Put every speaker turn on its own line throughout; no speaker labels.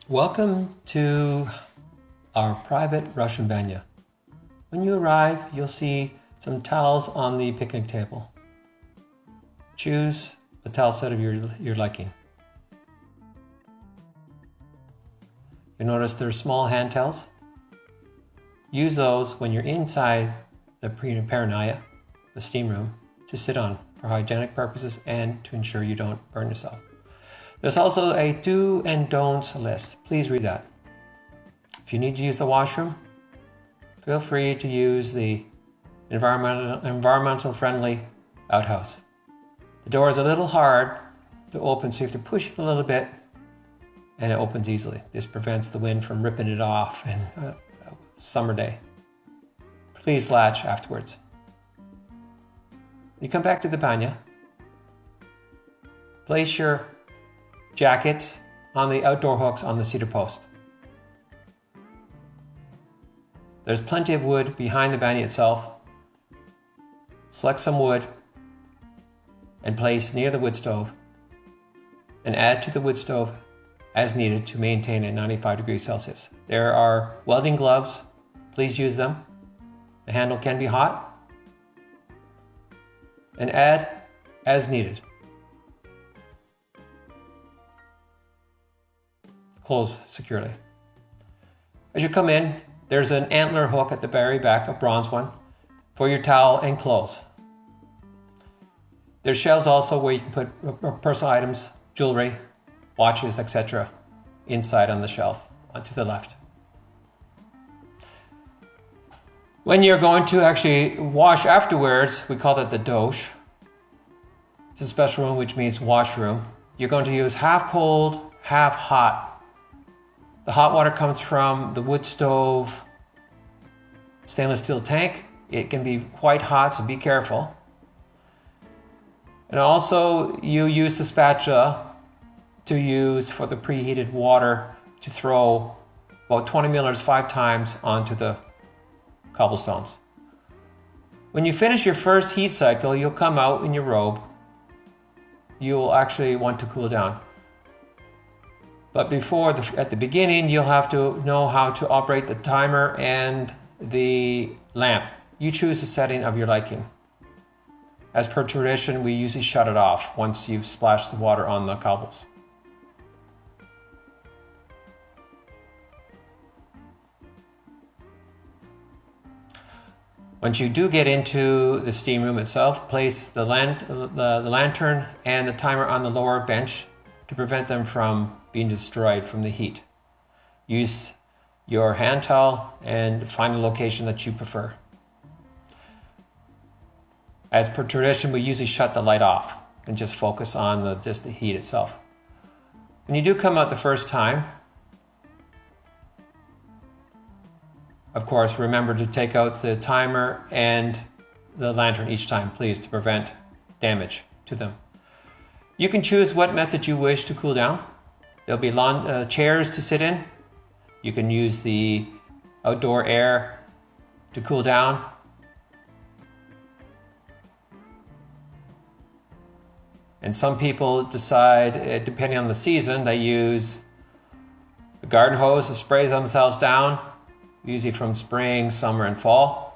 Welcome to our private Russian Banya. When you arrive, you'll see some towels on the picnic table. Choose a towel set of your liking. You'll notice there are small hand towels. Use those when you're inside the perineia, the steam room, to sit on for hygienic purposes and to ensure you don't burn yourself. There's also a do and don'ts list. Please read that. If you need to use the washroom, feel free to use the environmental friendly outhouse. The door is a little hard to open, so you have to push it a little bit and it opens easily. This prevents the wind from ripping it off in a summer day. Please latch afterwards. When you come back to the banya, place your jackets on the outdoor hooks on the cedar post. There's plenty of wood behind the banya itself. Select some wood and place near the wood stove and add to the wood stove as needed to maintain a 95 degrees Celsius. There are welding gloves. Please use them. The handle can be hot. And add as needed. Close securely. As you come in, there's an antler hook at the very back, a bronze one, for your towel and clothes. There's shelves also where you can put personal items, jewelry, watches, etc. inside on the shelf, to the left. When you're going to actually wash afterwards, we call that the dosh. It's a special room, which means washroom. You're going to use half cold, half hot. The hot water comes from the wood stove stainless steel tank. It can be quite hot, so be careful. And also you use the spatula to use for the preheated water to throw about 20 milliliters 5 times onto the cobblestones. When you finish your first heat cycle, you'll come out in your robe. You'll actually want to cool down. But at the beginning, you'll have to know how to operate the timer and the lamp. You choose the setting of your liking. As per tradition, we usually shut it off once you've splashed the water on the cobbles. Once you do get into the steam room itself, place the lantern and the timer on the lower bench to prevent them from being destroyed from the heat. Use your hand towel and find a location that you prefer. As per tradition, we usually shut the light off and just focus on just the heat itself. When you do come out the first time, of course, remember to take out the timer and the lantern each time, please, to prevent damage to them. You can choose what method you wish to cool down. There'll be chairs to sit in. You can use the outdoor air to cool down. And some people decide, depending on the season, they use the garden hose to spray themselves down, usually from spring, summer, and fall.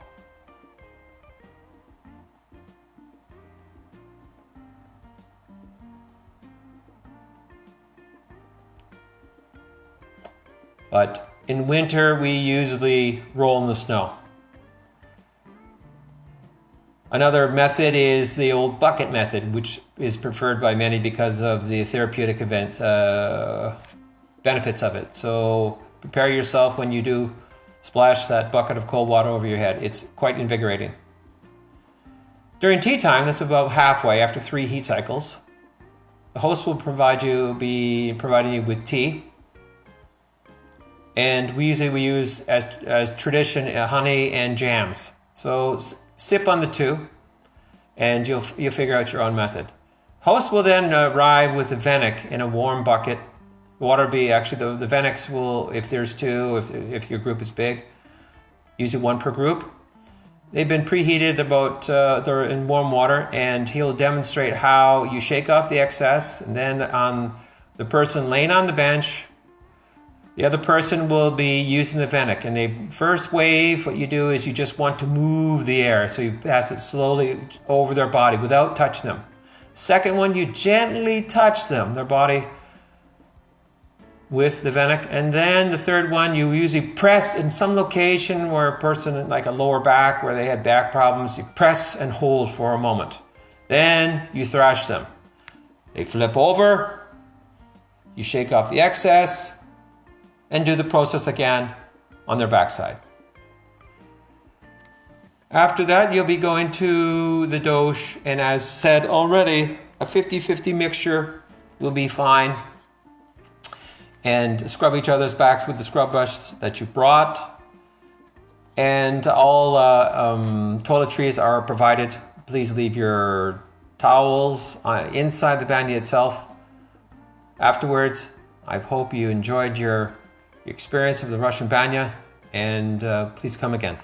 But in winter, we usually roll in the snow. Another method is the old bucket method, which is preferred by many because of the therapeutic benefits of it. So prepare yourself when you do splash that bucket of cold water over your head. It's quite invigorating. During tea time, that's about halfway after 3 heat cycles. The host will be providing you with tea. And we use as tradition honey and jams. So sip on the 2, and you'll figure out your own method. Host will then arrive with a Venik in a warm bucket. Water be actually the Veniks will, if there's 2, if your group is big, usually 1 per group. They've been preheated they're in warm water, and he'll demonstrate how you shake off the excess, and then on the person laying on the bench The other person will be using the Venic. And the first wave, what you do is you just want to move the air. So you pass it slowly over their body without touching them. Second one, you gently touch them, their body, with the Venic. And then the third one, you usually press in some location where a person, like a lower back, where they had back problems, you press and hold for a moment. Then you thrash them. They flip over, you shake off the excess, and do the process again on their backside. After that, you'll be going to the doche, and as said already, a 50-50 mixture will be fine. And scrub each other's backs with the scrub brush that you brought. And all toiletries are provided. Please leave your towels inside the banya itself. Afterwards, I hope you enjoyed your experience of the Russian banya, and please come again.